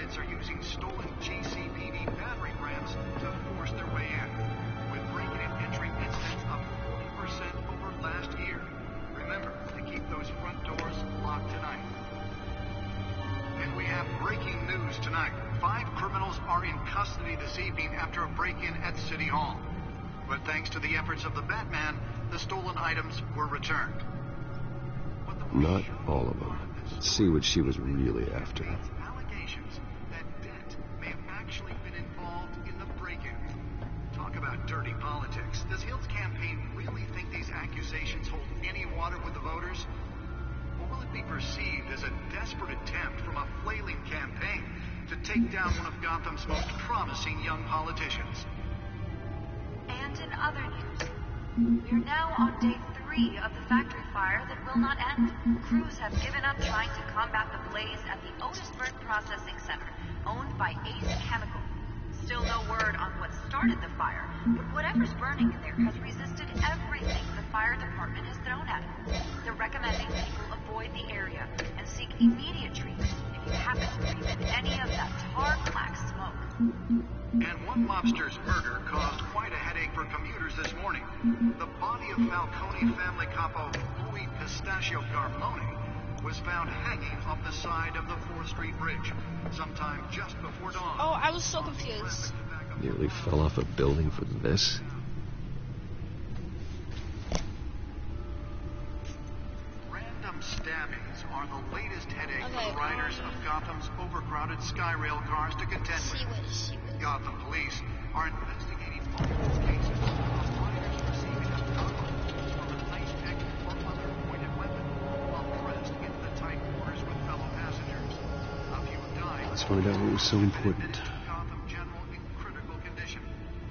bandits are using stolen GCPD battery rams to force their way in, with break-in and entry incidents up 40% over last year. Remember to keep those front doors locked tonight. And we have breaking news tonight. 5 criminals are in custody this evening after a break-in at City Hall. But thanks to the efforts of the Batman, the stolen items were returned. Not all of them. Let's see what she was really after. Allegations that Dent may have actually been involved in the break-in. Talk about dirty politics. Does Hill's campaign really think these accusations hold any water with the voters? Or will it be perceived as a desperate attempt from a flailing campaign to take down one of Gotham's most promising young politicians? And in other news, we are now on day 3 of the factory fire that will not end. Crews have given up trying to combat the blaze at the Otisburg Processing Center, owned by Ace Chemical. Still no word on what started the fire, but whatever's burning in there has resisted everything the fire department has thrown at it. They're recommending people avoid the area and seek immediate treatment if you happen to breathe in any of that tar black smoke. And one mobster's murder caused quite a headache for commuters this morning. The body of Falcone family capo Louis Pistachio Garmone was found hanging off the side of the 4th Street Bridge sometime just before dawn. Oh, I was so confused. Nearly fell off a building for this. Random stabbings are the latest headache for Okay, the riders of Gotham's overcrowded Skyrail cars to contend with. Gotham police are investigating multiple cases of riders receiving a gunshot from a knife pick or other pointed weapon while pressed into the tight quarters with fellow passengers. A few have died. Let's find out what was so important. Gotham General in critical condition.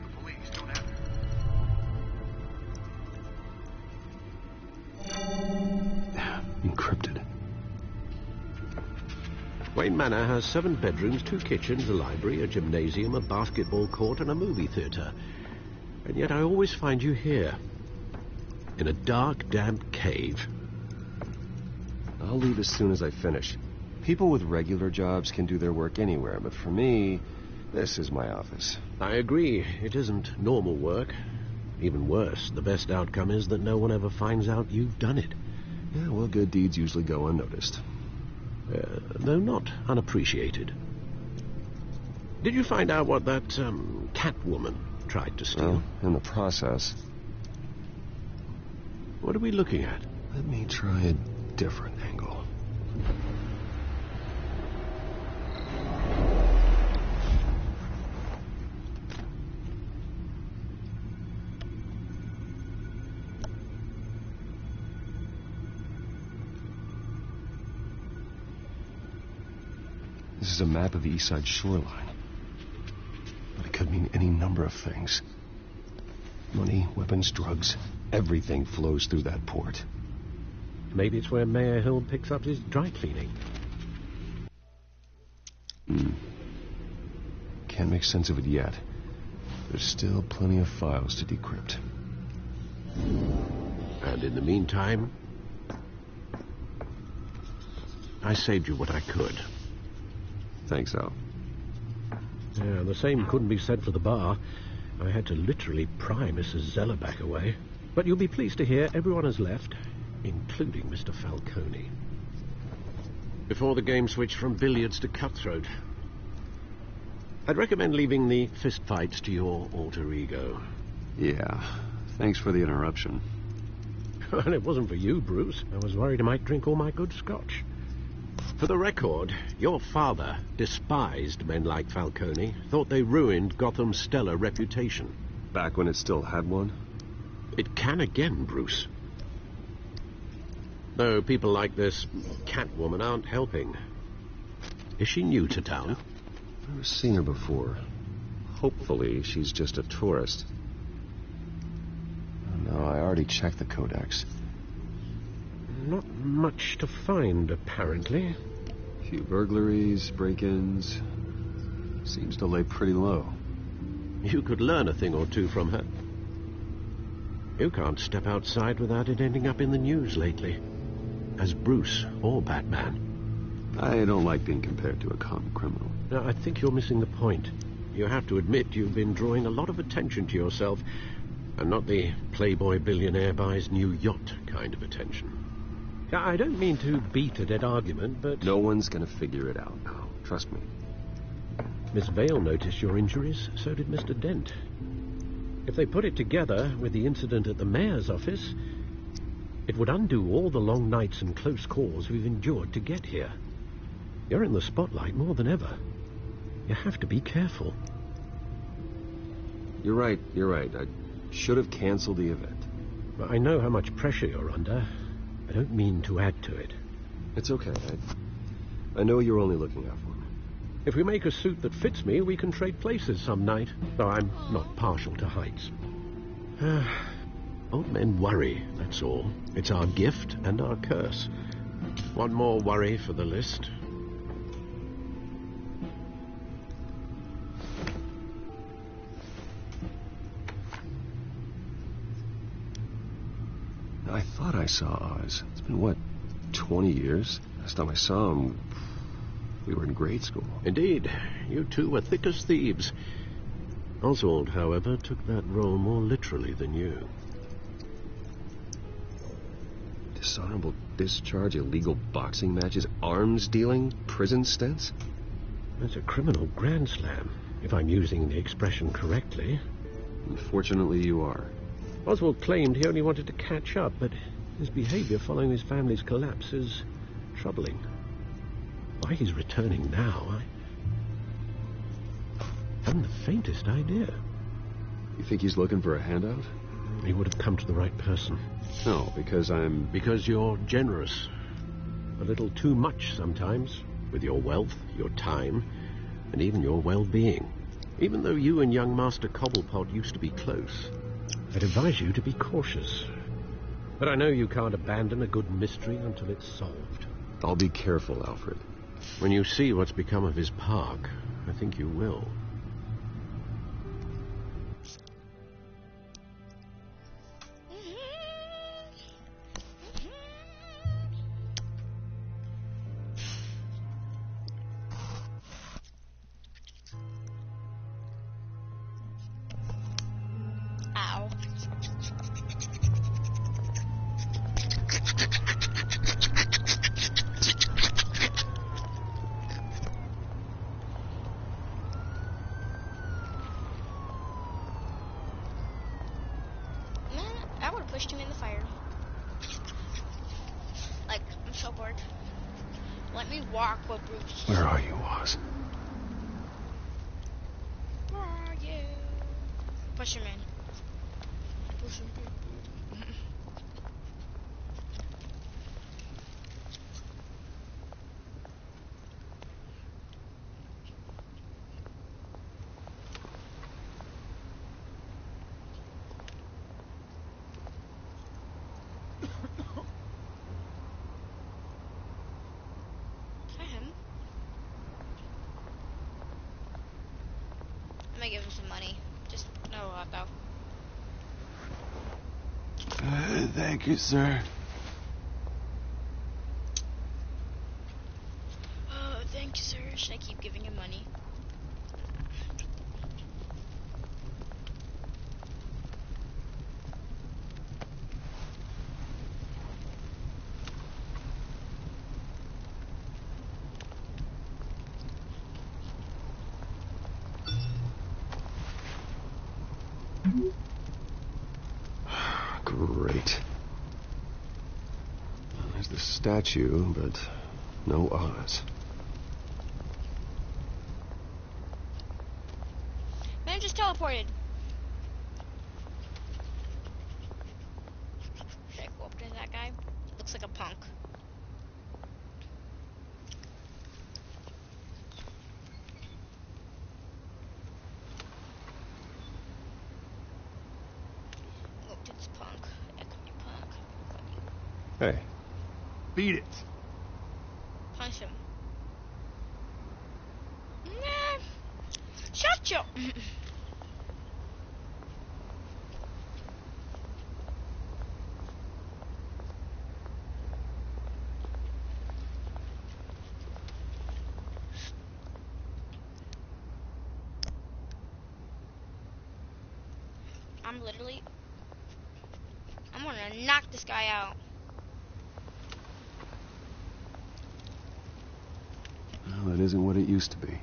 The police don't have Encrypted. Wayne Manor has 7 bedrooms, 2 kitchens, a library, a gymnasium, a basketball court, and a movie theatre. And yet I always find you here, in a dark, damp cave. I'll leave as soon as I finish. People with regular jobs can do their work anywhere, but for me, this is my office. I agree, it isn't normal work. Even worse, the best outcome is that no one ever finds out you've done it. Yeah, well, good deeds usually go unnoticed. Though not unappreciated. Did you find out what that, Catwoman tried to steal? Well, in the process. What are we looking at? Let me try a different angle. This is a map of the East Side shoreline. But it could mean any number of things. Money, weapons, drugs, everything flows through that port. Maybe it's where Mayor Hill picks up his dry cleaning. Can't make sense of it yet. There's still plenty of files to decrypt. And in the meantime, I saved you what I could. Thanks, Al. Yeah, the same couldn't be said for the bar. I had to literally pry Mrs. Zeller back away. But you'll be pleased to hear everyone has left, including Mr. Falcone. Before the game switched from billiards to cutthroat. I'd recommend leaving the fistfights to your alter ego. Yeah, thanks for the interruption. Well, it wasn't for you, Bruce. I was worried I might drink all my good scotch. For the record, your father despised men like Falcone, thought they ruined Gotham's stellar reputation. Back when it still had one? It can again, Bruce. Though people like this Catwoman aren't helping. Is she new to town? I've never seen her before. Hopefully, she's just a tourist. No, I already checked the codex. Not much to find, apparently. A few burglaries, break-ins. Seems to lay pretty low. You could learn a thing or two from her. You can't step outside without it ending up in the news lately. As Bruce or Batman. I don't like being compared to a common criminal. Now, I think you're missing the point. You have to admit you've been drawing a lot of attention to yourself, and not the playboy billionaire buys new yacht kind of attention. Now, I don't mean to beat a dead argument, but... No one's gonna figure it out now. Trust me. Miss Vale noticed your injuries, so did Mr. Dent. If they put it together with the incident at the mayor's office, it would undo all the long nights and close calls we've endured to get here. You're in the spotlight more than ever. You have to be careful. You're right. I should have canceled the event. I know how much pressure you're under. I don't mean to add to it. It's okay. I know you're only looking out for me. If we make a suit that fits me, we can trade places some night, though I'm not partial to heights. Old men worry, that's all. It's our gift and our curse. One more worry for the list. I thought I saw Oz. It's been, what, 20 years? Last time I saw him, we were in grade school. Indeed. You two were thick as thieves. Oswald, however, took that role more literally than you. Dishonorable discharge, illegal boxing matches, arms dealing, prison stints? That's a criminal grand slam, if I'm using the expression correctly. Unfortunately, you are. Oswald claimed he only wanted to catch up, but his behavior following his family's collapse is troubling. Why he's returning now, I haven't the faintest idea. You think he's looking for a handout? He would have come to the right person. No, because I'm... Because you're generous. A little too much sometimes, with your wealth, your time, and even your well-being. Even though you and young Master Cobblepot used to be close, I'd advise you to be cautious. But I know you can't abandon a good mystery until it's solved. I'll be careful, Alfred. When you see what's become of his park, I think you will. Ow. Man, I would have pushed him in the fire. Like, I'm so bored. Let me walk with Bruce. Where are you, Oz? Where are you? Push him in. Push him in. Is that him? I'm gonna give him some money. Just no lot though. Thank you, sir. Oh, thank you, sir. Should I keep giving him money? Great. There's the statue, but no Oz. Man just teleported. Should I go up to that guy? He looks like a punk. Go up to this punk. That could be punk. Hey. Beat it. Punch him. Nah. Shut your... I'm gonna knock this guy out. Well, it isn't what it used to be.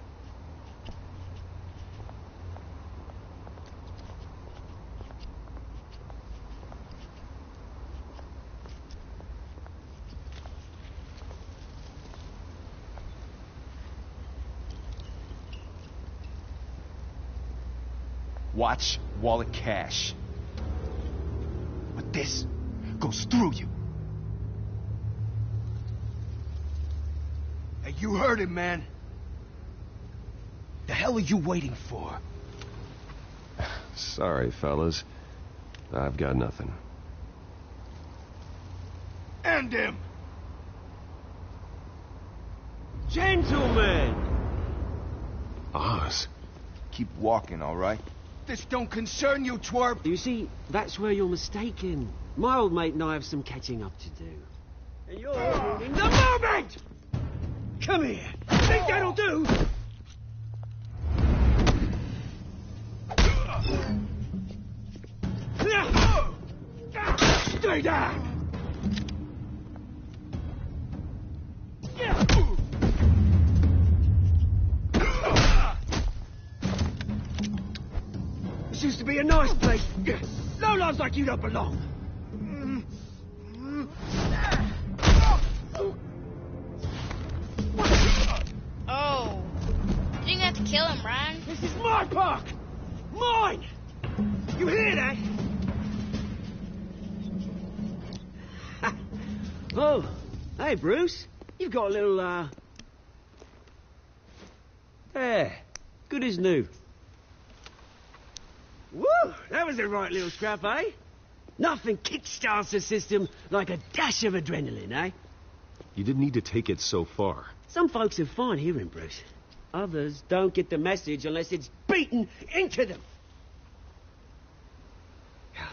Watch wallet cash. But this goes through you. Hey, you heard him, man. The hell are you waiting for? Sorry, fellas. I've got nothing. End him! Gentlemen! Oz. Keep walking, all right? This don't concern you, twerp! You see, that's where you're mistaken. My old mate and I have some catching up to do. And you're ruining the moment! Come here! Think that'll do? Stay down! This used to be a nice place. No lives like you don't belong. Oh. You didn't have to kill him, Ryan. This is my park! Mine! You hear that? Oh, hey, Bruce. You've got a little, There. Good as new. Woo! That was a right little scrap, eh? Nothing kickstarts the system like a dash of adrenaline, eh? You didn't need to take it so far. Some folks have fine hearing, Bruce. Others don't get the message unless it's beaten into them.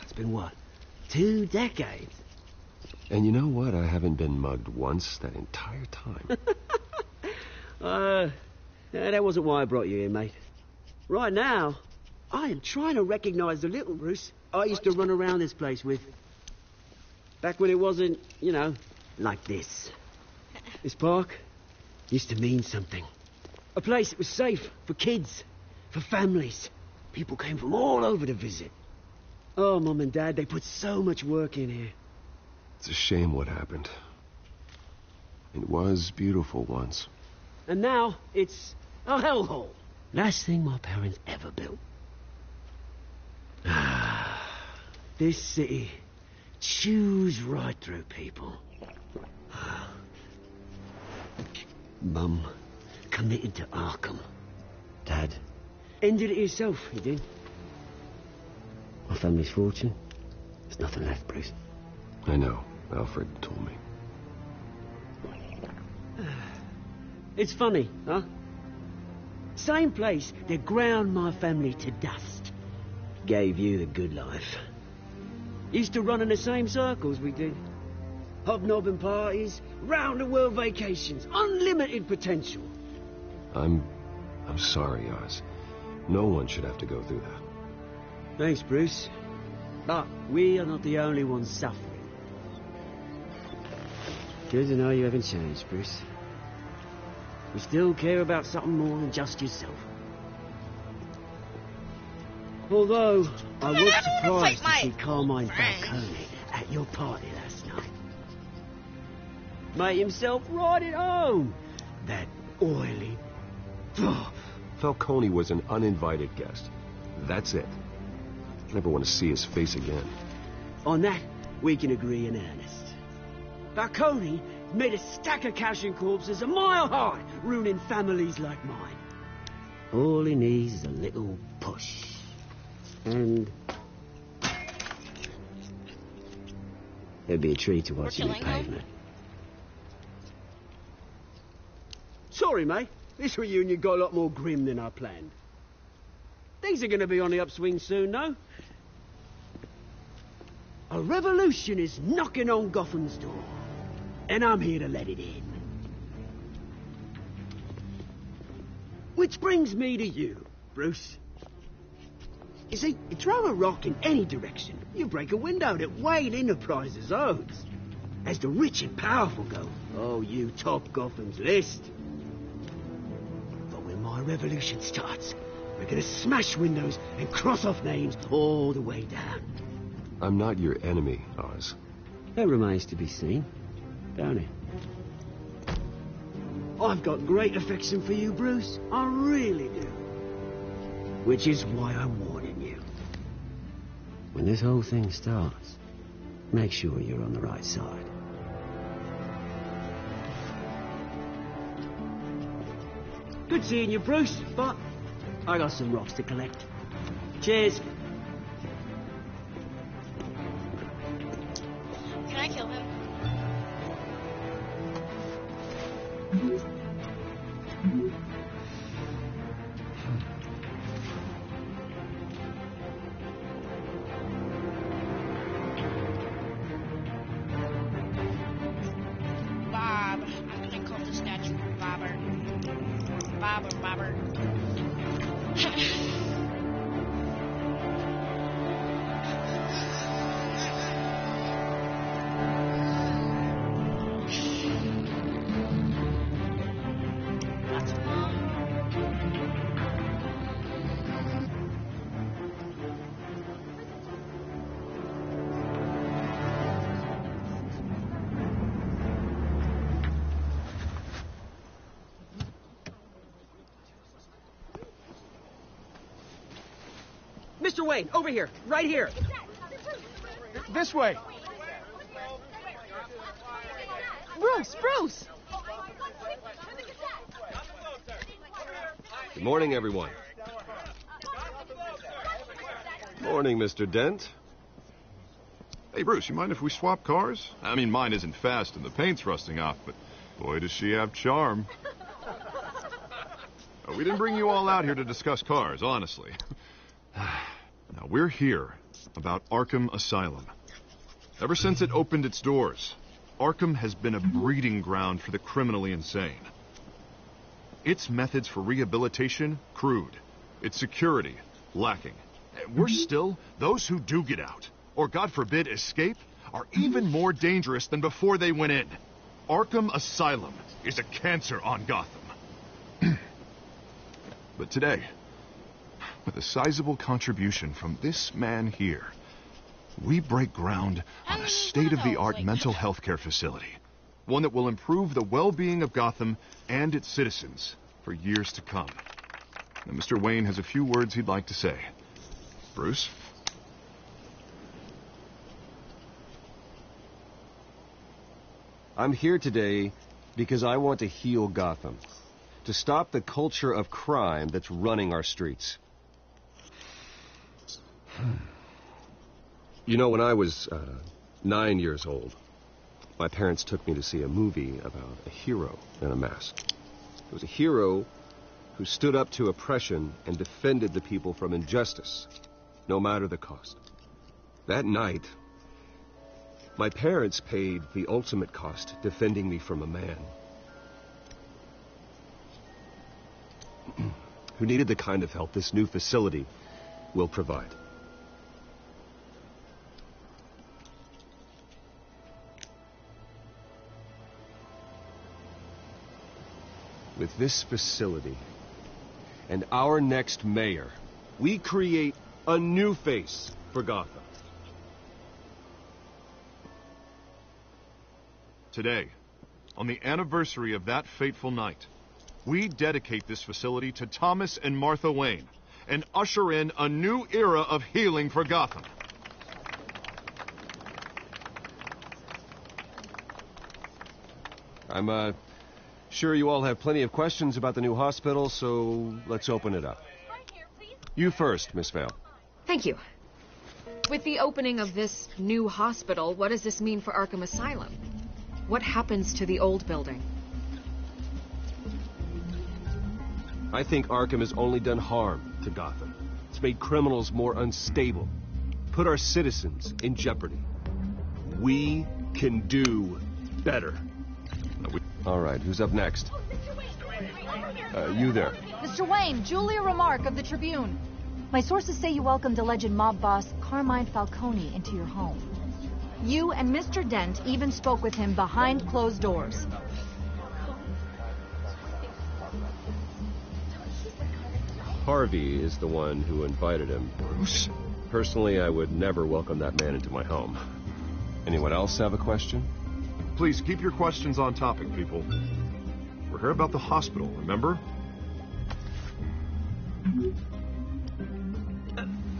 It's been, what, 2 decades? And you know what? I haven't been mugged once that entire time. That wasn't why I brought you here, mate. Right now, I am trying to recognize the little Bruce I used to run around this place with. Back when it wasn't, you know, like this. This park used to mean something. A place that was safe for kids, for families. People came from all over to visit. Oh, Mum and Dad, they put so much work in here. It's a shame what happened. It was beautiful once. And now, it's a hellhole. Last thing my parents ever built. This city chews right through people. Mum committed to Arkham. Dad ended it himself, he did. My family's fortune, there's nothing left, Bruce. I know. Alfred told me. It's funny, huh? Same place that ground my family to dust. Gave you the good life. Used to run in the same circles we did. Hobnobbing parties, round-the-world vacations, unlimited potential. I'm sorry, Oz. No one should have to go through that. Thanks, Bruce. But we are not the only ones suffering. Good to know you haven't changed, Bruce. You still care about something more than just yourself. Although, I was surprised to see Carmine Falcone at your party last night. Made himself right at home. That oily... Falcone was an uninvited guest. That's it. I never want to see his face again. On that, we can agree in earnest. Falcone made a stack of cash and corpses a mile high, ruining families like mine. All he needs is a little push. And... it'd be a treat to watch him in pavement. Sorry, mate. This reunion got a lot more grim than I planned. Things are going to be on the upswing soon, though. A revolution is knocking on Gotham's door. And I'm here to let it in. Which brings me to you, Bruce. You see, you throw a rock in any direction, you break a window that Wayne Enterprises owns. As the rich and powerful go, oh, you top Gotham's list. But when my revolution starts, we're gonna smash windows and cross off names all the way down. I'm not your enemy, Oz. That remains to be seen, don't it? I've got great affection for you, Bruce. I really do. Which is why I'm warning you. When this whole thing starts, make sure you're on the right side. Good seeing you, Bruce, but I got some rocks to collect. Cheers. Can I kill him? Bob. I'm gonna call the statue Bobber. Bobber. That's fun. Mr. Wayne, over here, right here. This way. Bruce! Good morning, everyone. Morning, Mr. Dent. Hey, Bruce, you mind if we swap cars? I mean, mine isn't fast and the paint's rusting off, but boy, does she have charm. We didn't bring you all out here to discuss cars, honestly. Now, we're here about Arkham Asylum. Ever since it opened its doors, Arkham has been a breeding ground for the criminally insane. Its methods for rehabilitation, crude. Its security, lacking. Worse still, those who do get out, or God forbid escape, are even more dangerous than before they went in. Arkham Asylum is a cancer on Gotham. But today, with a sizable contribution from this man here, we break ground on a state-of-the-art mental health care facility. One that will improve the well-being of Gotham and its citizens for years to come. Now, Mr. Wayne has a few words he'd like to say. Bruce? I'm here today because I want to heal Gotham. To stop the culture of crime that's running our streets. You know, when I was 9 years old, my parents took me to see a movie about a hero in a mask. It was a hero who stood up to oppression and defended the people from injustice, no matter the cost. That night, my parents paid the ultimate cost defending me from a man who needed the kind of help this new facility will provide. With this facility and our next mayor, we create a new face for Gotham. Today, on the anniversary of that fateful night, we dedicate this facility to Thomas and Martha Wayne and usher in a new era of healing for Gotham. I'm sure you all have plenty of questions about the new hospital, so let's open it up. You first, Miss Vale. Thank you. With the opening of this new hospital, what does this mean for Arkham Asylum? What happens to the old building? I think Arkham has only done harm to Gotham. It's made criminals more unstable, put our citizens in jeopardy. We can do better. All right, who's up next? You there. Mr. Wayne, Julia Remark of the Tribune. My sources say you welcomed alleged mob boss Carmine Falcone into your home. You and Mr. Dent even spoke with him behind closed doors. Harvey is the one who invited him. Bruce? Personally, I would never welcome that man into my home. Anyone else have a question? Please keep your questions on topic, people. We're here about the hospital, remember?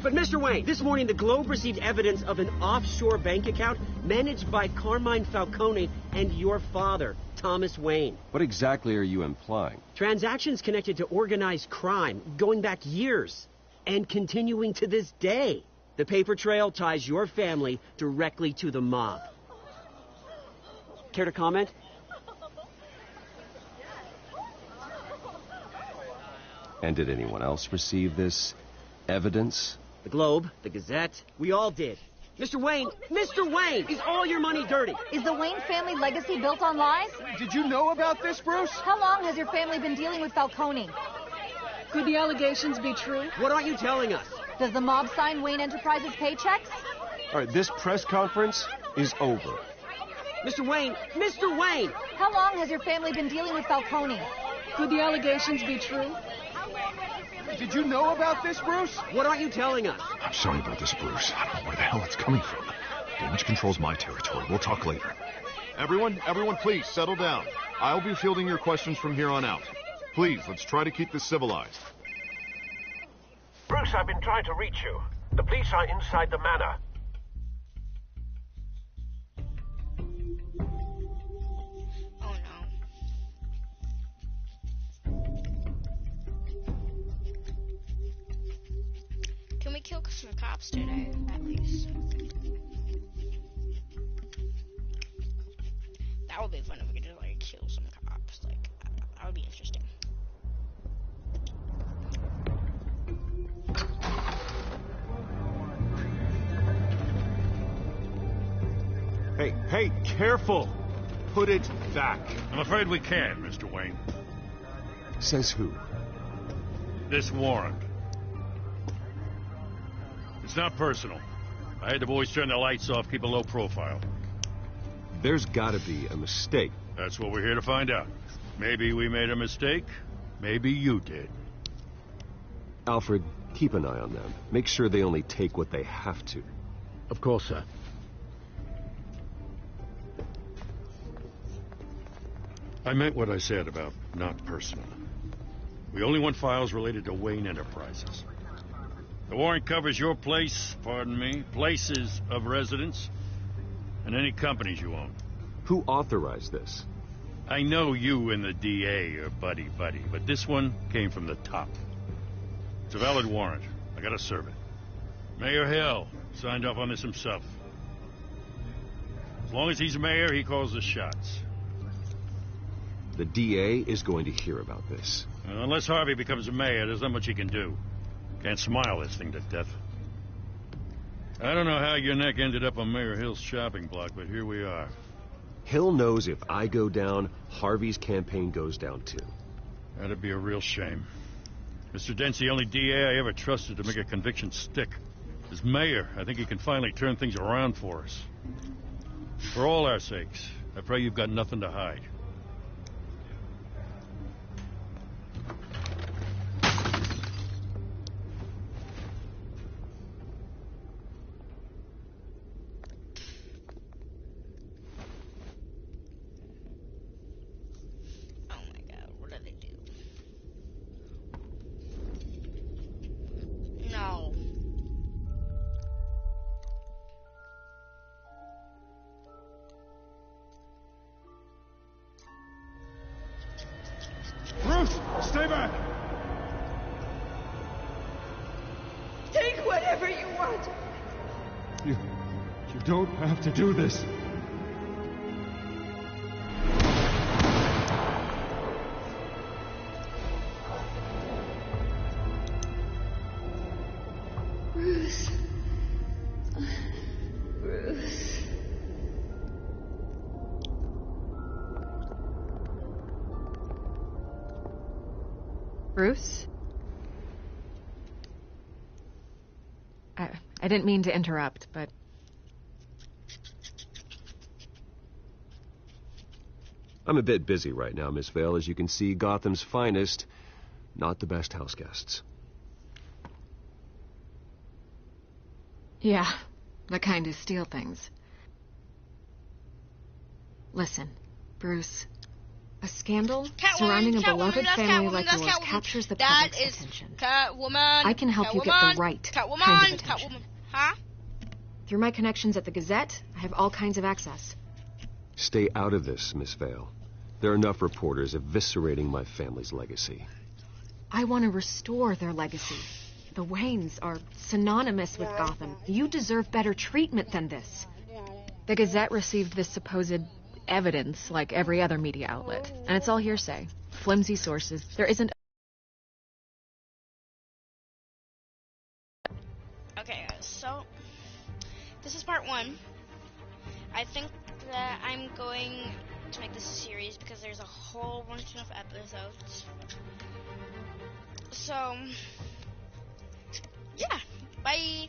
But Mr. Wayne, this morning the Globe received evidence of an offshore bank account managed by Carmine Falcone and your father, Thomas Wayne. What exactly are you implying? Transactions connected to organized crime going back years and continuing to this day. The paper trail ties your family directly to the mob. Care to comment? And did anyone else receive this evidence? The Globe, the Gazette, we all did. Mr. Wayne, is all your money dirty? Is the Wayne family legacy built on lies? Did you know about this, Bruce? How long has your family been dealing with Falcone? Could the allegations be true? What aren't you telling us? Does the mob sign Wayne Enterprises paychecks? All right, this press conference is over. Mr. Wayne! How long has your family been dealing with Falcone? Could the allegations be true? Did you know about this, Bruce? What aren't you telling us? I'm sorry about this, Bruce. I don't know where the hell it's coming from. Damage control's my territory. We'll talk later. Everyone, please, settle down. I'll be fielding your questions from here on out. Please, let's try to keep this civilized. Bruce, I've been trying to reach you. The police are inside the manor. Oh no. Can we kill some cops today, at least? That would be fun if we could just like kill some cops. Like, that would be interesting. Hey, careful! Put it back. I'm afraid we can't, Mr. Wayne. Says who? This warrant. It's not personal. I had the boys turn the lights off, keep a low profile. There's gotta be a mistake. That's what we're here to find out. Maybe we made a mistake. Maybe you did. Alfred, keep an eye on them. Make sure they only take what they have to. Of course, sir. I meant what I said about not personal. We only want files related to Wayne Enterprises. The warrant covers your place, pardon me, places of residence, and any companies you own. Who authorized this? I know you and the DA are buddy-buddy, but this one came from the top. It's a valid warrant. I gotta serve it. Mayor Hill signed off on this himself. As long as he's mayor, he calls the shots. The DA is going to hear about this. Unless Harvey becomes a mayor, there's not much he can do. Can't smile this thing to death. I don't know how your neck ended up on Mayor Hill's shopping block, but here we are. Hill knows if I go down, Harvey's campaign goes down too. That'd be a real shame. Mr. Dent's the only DA I ever trusted to make a conviction stick. As mayor, I think he can finally turn things around for us. For all our sakes, I pray you've got nothing to hide. Bruce, stay back! Take whatever you want. You don't have to do this. Bruce. Bruce. Bruce? I didn't mean to interrupt, but... I'm a bit busy right now, Miss Vale. As you can see, Gotham's finest, not the best house guests. Yeah, the kind who steal things. Listen, Bruce, a scandal surrounding a beloved family like yours captures the public's attention. Catwoman. I can help you get the right kind of attention. Huh? Through my connections at the Gazette, I have all kinds of access. Stay out of this, Miss Vale. There are enough reporters eviscerating my family's legacy. I want to restore their legacy. The Waynes are synonymous with Gotham. You deserve better treatment than this. The Gazette received this supposed evidence like every other media outlet, and it's all hearsay. Flimsy sources. There isn't... Okay, so this is part 1. I think that I'm going to make this a series because there's a whole bunch of episodes. So, yeah, bye.